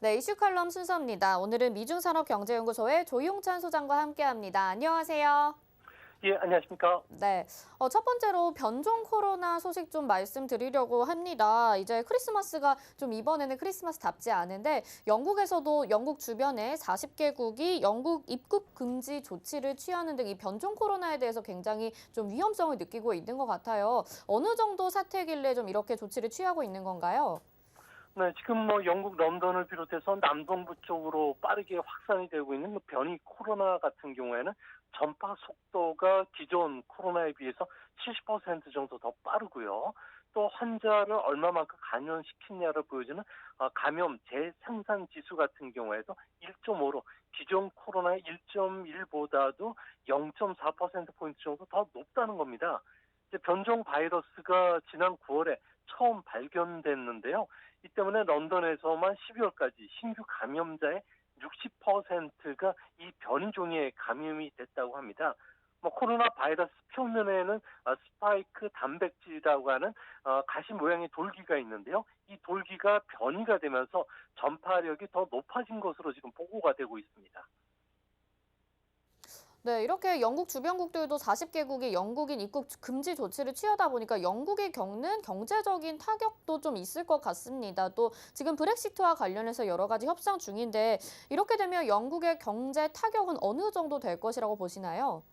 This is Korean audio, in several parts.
네, 이슈 칼럼 순서입니다. 오늘은 미중산업경제연구소의 조용찬 소장과 함께합니다. 안녕하세요. 예, 안녕하십니까? 네, 첫 번째로 변종 코로나 소식 좀 말씀드리려고 합니다. 이제 크리스마스가 좀 이번에는 크리스마스답지 않은데 영국에서도 영국 주변에 40개국이 영국 입국 금지 조치를 취하는 등 이 변종 코로나에 대해서 굉장히 좀 위험성을 느끼고 있는 것 같아요. 어느 정도 사태길래 좀 이렇게 조치를 취하고 있는 건가요? 네, 지금 영국 런던을 비롯해서 남동부 쪽으로 빠르게 확산이 되고 있는 변이 코로나 같은 경우에는 전파 속도가 기존 코로나에 비해서 70% 정도 더 빠르고요. 또 환자를 얼마만큼 감염시키냐를 보여주는 감염 재생산 지수 같은 경우에도 1.5로 기존 코로나의 1.1보다도 0.4%포인트 정도 더 높다는 겁니다. 이제 변종 바이러스가 지난 9월에 처음 발견됐는데요. 이 때문에 런던에서만 12월까지 신규 감염자의 60%가 이 변이종에 감염이 됐다고 합니다. 코로나 바이러스 표면에는 스파이크 단백질이라고 하는 가시 모양의 돌기가 있는데요. 이 돌기가 변이가 되면서 전파력이 더 높아진 것으로 지금 보고가 되고 있습니다. 네, 이렇게 영국 주변국들도 40개국이 영국인 입국 금지 조치를 취하다 보니까 영국이 겪는 경제적인 타격도 좀 있을 것 같습니다. 또 지금 브렉시트와 관련해서 여러 가지 협상 중인데 이렇게 되면 영국의 경제 타격은 어느 정도 될 것이라고 보시나요?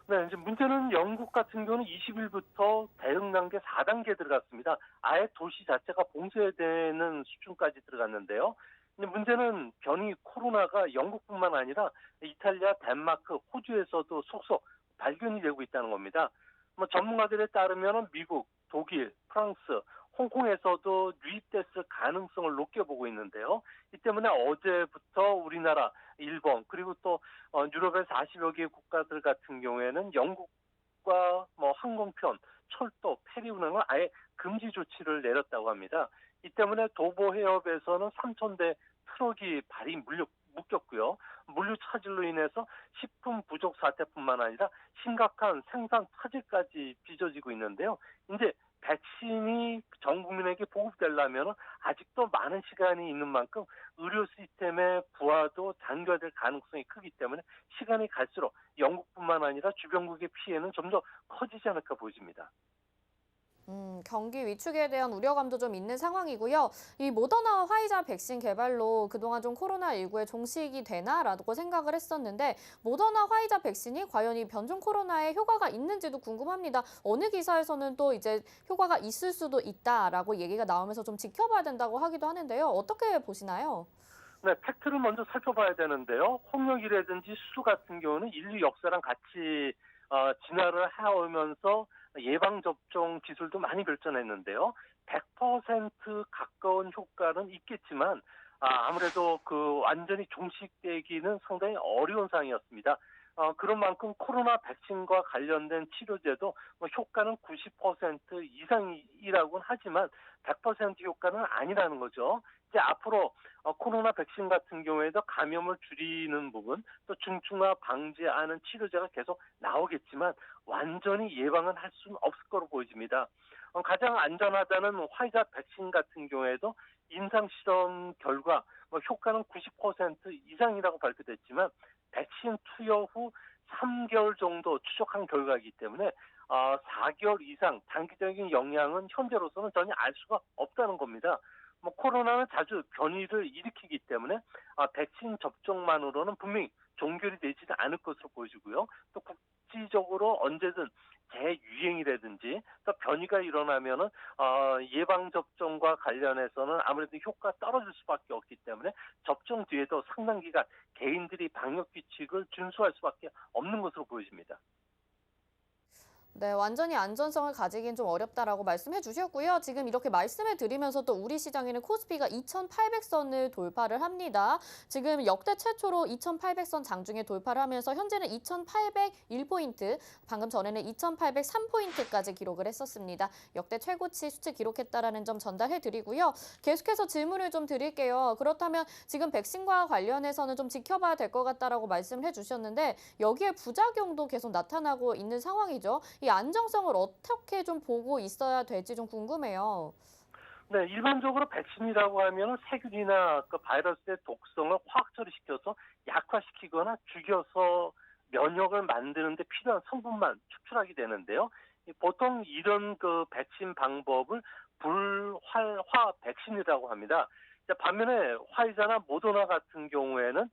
네, 이제 문제는 영국 같은 경우는 20일부터 대응 단계 4단계 들어갔습니다. 아예 도시 자체가 봉쇄되는 수준까지 들어갔는데요. 근데 문제는 변이 코로나가 영국뿐만 아니라 이탈리아, 덴마크, 호주에서도 속속 발견이 되고 있다는 겁니다. 전문가들에 따르면 미국, 독일, 프랑스, 홍콩에서도 유입됐을 가능성을 높게 보고 있는데요. 이 때문에 어제부터 우리나라, 일본, 그리고 또 유럽의 40여 개 국가들 같은 경우에는 영국과 항공편, 철도, 페리 운항을 아예 금지 조치를 내렸다고 합니다. 이 때문에 도보 해협에서는 3,000대 트럭이 발이 묶였고요. 물류 차질로 인해서 식품 부족 사태뿐만 아니라 심각한 생산 차질까지 빚어지고 있는데요. 이제 백신이 전 국민에게 보급되려면 아직도 많은 시간이 있는 만큼 의료 시스템의 부하도 단결될 가능성이 크기 때문에 시간이 갈수록 영국뿐만 아니라 주변국의 피해는 좀 더 커지지 않을까 보입니다. 경기 위축에 대한 우려감도 좀 있는 상황이고요. 이 모더나와 화이자 백신 개발로 그동안 좀 코로나19에 종식이 되나라고 생각을 했었는데 모더나 화이자 백신이 과연 이 변종 코로나에 효과가 있는지도 궁금합니다. 어느 기사에서는 또 이제 효과가 있을 수도 있다라고 얘기가 나오면서 좀 지켜봐야 된다고 하기도 하는데요. 어떻게 보시나요? 네, 팩트를 먼저 살펴봐야 되는데요. 홍역이라든지 수수 같은 경우는 인류 역사랑 같이 진화를 해오면서 예방접종 기술도 많이 발전했는데요. 100% 가까운 효과는 있겠지만 아무래도 그 완전히 종식되기는 상당히 어려운 상황이었습니다. 그런 만큼 코로나 백신과 관련된 치료제도 효과는 90% 이상이라고는 하지만 100% 효과는 아니라는 거죠. 이제 앞으로 코로나 백신 같은 경우에도 감염을 줄이는 부분, 또 중증화 방지하는 치료제가 계속 나오겠지만 완전히 예방은 할 수는 없을 거로 보여집니다. 가장 안전하다는 화이자 백신 같은 경우에도 임상 실험 결과 효과는 90% 이상이라고 발표됐지만 백신 투여 후 3개월 정도 추적한 결과이기 때문에 4개월 이상 단기적인 영향은 현재로서는 전혀 알 수가 없다는 겁니다. 코로나는 자주 변이를 일으키기 때문에 백신 접종만으로는 분명히 종결이 되지는 않을 것으로 보여지고요. 또 국지적으로 언제든 재유행이라든지 또 변이가 일어나면은 예방 접종과 관련해서는 아무래도 효과 떨어질 수밖에 없기 때문에 접종 뒤에도 상당 기간 개인들이 방역 규칙을 준수할 수밖에 없는 것으로 보여집니다. 네, 완전히 안전성을 가지긴 좀 어렵다라고 말씀해 주셨고요. 지금 이렇게 말씀해 드리면서 또 우리 시장에는 코스피가 2,800선을 돌파를 합니다. 지금 역대 최초로 2,800선 장중에 돌파를 하면서 현재는 2,801포인트, 방금 전에는 2,803포인트까지 기록을 했었습니다. 역대 최고치 수치 기록했다라는 점 전달해 드리고요. 계속해서 질문을 좀 드릴게요. 그렇다면 지금 백신과 관련해서는 좀 지켜봐야 될 것 같다라고 말씀을 해 주셨는데 여기에 부작용도 계속 나타나고 있는 상황이죠. 이 안정성을 어떻게 좀 보고 있어야 될지 좀 궁금해요. 네, 일반적으로 백신이라고 하면 세균이나 그 바이러스의 독성을 화학 처리시켜서 약화시키거나 죽여서 면역을 만드는 데 필요한 성분만 추출하게 되는데요. 보통 이런 그 백신 방법을 불활화 백신이라고 합니다. 자, 반면에 화이자나 모더나 같은 경우에는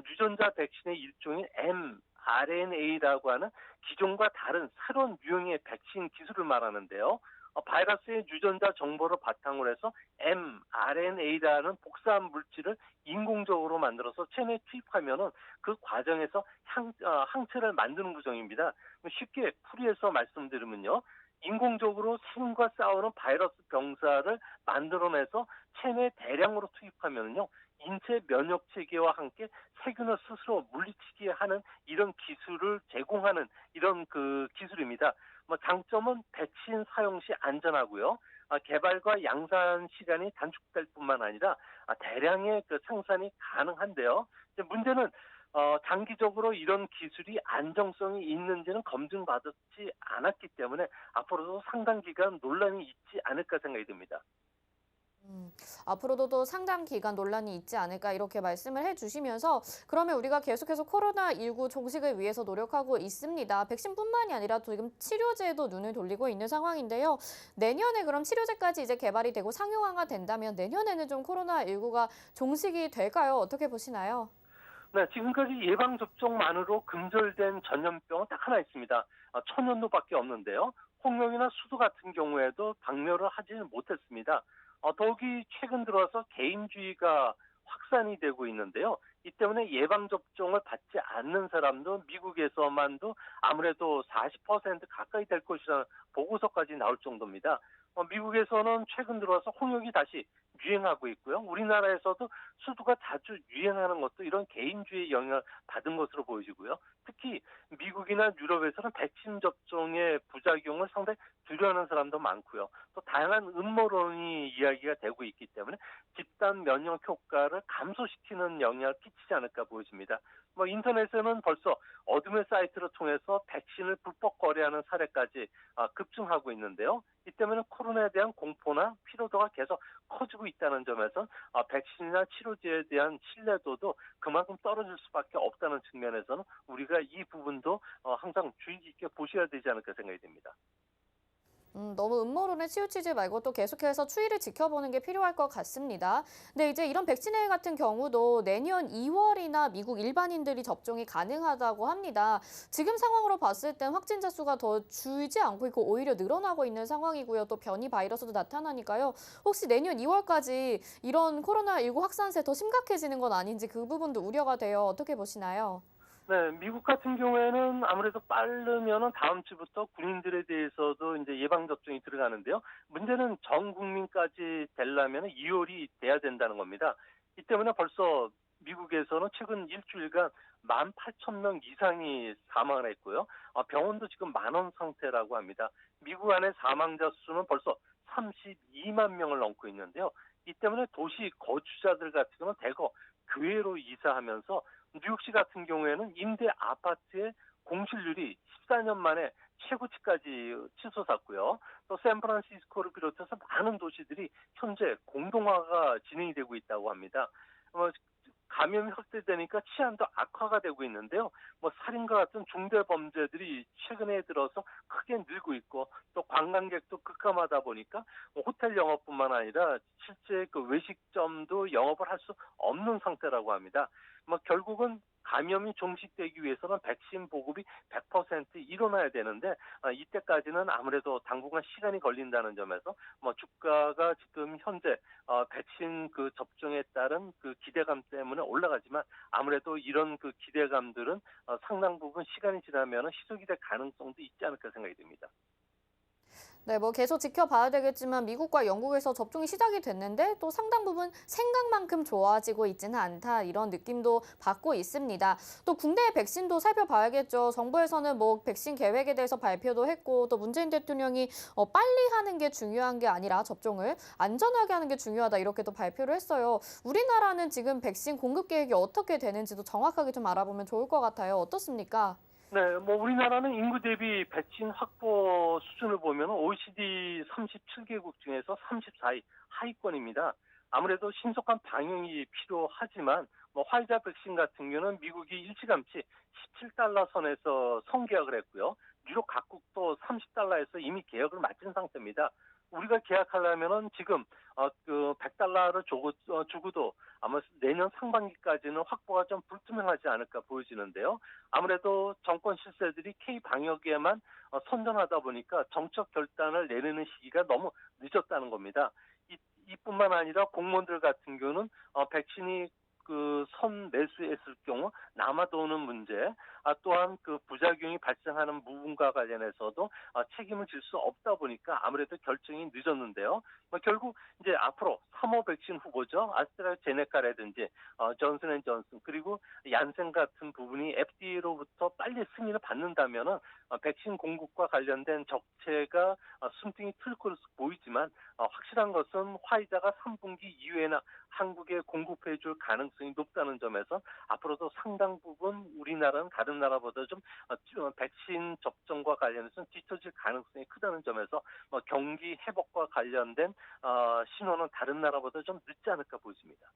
유전자 백신의 일종인 mRNA라고 하는 기존과 다른 새로운 유형의 백신 기술을 말하는데요. 바이러스의 유전자 정보를 바탕으로 해서 mRNA라는 복사한 물질을 인공적으로 만들어서 체내에 투입하면은 그 과정에서 항체를 만드는 구조입니다. 쉽게 풀이해서 말씀드리면요. 인공적으로 세균과 싸우는 바이러스 병사를 만들어내서 체내에 대량으로 투입하면요. 인체 면역 체계와 함께 세균을 스스로 물리치게 하는 이런 기술을 제공하는 이런 그 기술입니다. 장점은 백신 사용 시 안전하고요. 개발과 양산 시간이 단축될 뿐만 아니라 대량의 그 생산이 가능한데요. 이제 문제는 장기적으로 이런 기술이 안정성이 있는지는 검증받지 않았기 때문에 앞으로도 상당 기간 논란이 있지 않을까 생각이 듭니다. 앞으로도 또 상당 기간 논란이 있지 않을까 이렇게 말씀을 해주시면서 그러면 우리가 계속해서 코로나19 종식을 위해서 노력하고 있습니다. 백신뿐만이 아니라 지금 치료제에도 눈을 돌리고 있는 상황인데요. 내년에 그럼 치료제까지 이제 개발이 되고 상용화가 된다면 내년에는 좀 코로나19가 종식이 될까요? 어떻게 보시나요? 네, 지금까지 예방접종만으로 금절된 전염병은 딱 하나 있습니다. 천연도밖에 없는데요. 홍역이나 수두 같은 경우에도 박멸을 하지는 못했습니다. 더욱이 최근 들어서 개인주의가 확산이 되고 있는데요. 이 때문에 예방접종을 받지 않는 사람도 미국에서만도 아무래도 40% 가까이 될 것이라는 보고서까지 나올 정도입니다. 미국에서는 최근 들어서 홍역이 다시 유행하고 있고요. 우리나라에서도 수두가 자주 유행하는 것도 이런 개인주의 영향을 받은 것으로 보여지고요. 특히 미국이나 유럽에서는 백신 접종의 부작용을 상당히 두려워하는 사람도 많고요. 또 다양한 음모론이 이야기가 되고 있기 때문에 집단 면역 효과를 감소시키는 영향을 끼치지 않을까 보여집니다. 인터넷에는 벌써 어둠의 사이트를 통해서 백신을 불법 거래하는 사례까지 급증하고 있는데요. 이 때문에 코로나에 대한 공포나 피로도가 계속 커지고 있다는 점에서 백신이나 치료제에 대한 신뢰도도 그만큼 떨어질 수밖에 없다는 측면에서는 우리가 이 부분도 항상 주의 깊게 보셔야 되지 않을까 생각이 됩니다. 너무 음모론에 치우치지 말고 또 계속해서 추이를 지켜보는 게 필요할 것 같습니다. 근데 이제 이런 백신회 같은 경우도 내년 2월이나 미국 일반인들이 접종이 가능하다고 합니다. 지금 상황으로 봤을 땐 확진자 수가 더 줄지 않고 있고 오히려 늘어나고 있는 상황이고요. 또 변이 바이러스도 나타나니까요. 혹시 내년 2월까지 이런 코로나19 확산세 더 심각해지는 건 아닌지 그 부분도 우려가 돼요. 어떻게 보시나요? 네, 미국 같은 경우에는 아무래도 빠르면은 다음 주부터 군인들에 대해서도 이제 예방접종이 들어가는데요. 문제는 전 국민까지 되려면 2월이 돼야 된다는 겁니다. 이 때문에 벌써 미국에서는 최근 일주일간 18,000명 이상이 사망을 했고요. 병원도 지금 만원 상태라고 합니다. 미국 안의 사망자 수는 벌써 32만 명을 넘고 있는데요. 이 때문에 도시 거주자들 같은 경우는 대거 교외로 이사하면서 뉴욕시 같은 경우에는 임대 아파트의 공실률이 14년 만에 최고치까지 치솟았고요. 또 샌프란시스코를 비롯해서 많은 도시들이 현재 공동화가 진행이 되고 있다고 합니다. 감염이 확대되니까 치안도 악화가 되고 있는데요. 살인과 같은 중대 범죄들이 최근에 들어서 크게 늘고 있고 또 관광객도 급감하다 보니까 호텔 영업뿐만 아니라 실제 그 외식점도 영업을 할 수 없는 상태라고 합니다. 결국은 감염이 종식되기 위해서는 백신 보급이 100% 일어나야 되는데 이때까지는 아무래도 당분간 시간이 걸린다는 점에서 주가가 지금 현재 백신 그 접종에 따른 그 기대감 때문에 올라가지만 아무래도 이런 그 기대감들은 상당 부분 시간이 지나면 희석이 될 가능성도 있지 않을까 생각이 듭니다. 네, 계속 지켜봐야 되겠지만 미국과 영국에서 접종이 시작이 됐는데 또 상당 부분 생각만큼 좋아지고 있지는 않다 이런 느낌도 받고 있습니다. 또 국내의 백신도 살펴봐야겠죠. 정부에서는 백신 계획에 대해서 발표도 했고 또 문재인 대통령이 빨리 하는 게 중요한 게 아니라 접종을 안전하게 하는 게 중요하다 이렇게 또 발표를 했어요. 우리나라는 지금 백신 공급 계획이 어떻게 되는지도 정확하게 좀 알아보면 좋을 것 같아요. 어떻습니까? 네, 뭐 우리나라는 인구 대비 백신 확보 수준을 보면 OECD 37개국 중에서 34위 하위권입니다. 아무래도 신속한 방역이 필요하지만 뭐 화이자 백신 같은 경우는 미국이 일찌감치 17달러 선에서 선계약을 했고요. 유럽 각국도 30달러에서 이미 계약을 마친 상태입니다. 우리가 계약하려면은 지금 그 100달러를 주고도 아마 내년 상반기까지는 확보가 좀 불투명하지 않을까 보여지는데요. 아무래도 정권 실세들이 K 방역에만 선전하다 보니까 정책 결단을 내리는 시기가 너무 늦었다는 겁니다. 이뿐만 아니라 공무원들 같은 경우는 백신이 그 선매수했을 경우 남아도는 문제, 또한 그 부작용이 발생하는 부분과 관련해서도 책임을 질 수 없다 보니까 아무래도 결정이 늦었는데요. 뭐 결국 이제 앞으로 3호 백신 후보죠. 아스트라제네카라든지 존슨앤존슨 그리고 얀센 같은 부분이 FDA로부터 빨리 승인을 받는다면은 백신 공급과 관련된 정체가 숨통이 틀 것으로 보이지만 확실한 것은 화이자가 3분기 이후에나 한국에 공급해 줄 가능성이 높다는 점에서 앞으로도 상당 부분 우리나라는 다른 나라보다 좀 백신 접종과 관련해서 뒤처질 가능성이 크다는 점에서 경기 회복과 관련된 신호는 다른 나라보다 좀 늦지 않을까 보입니다.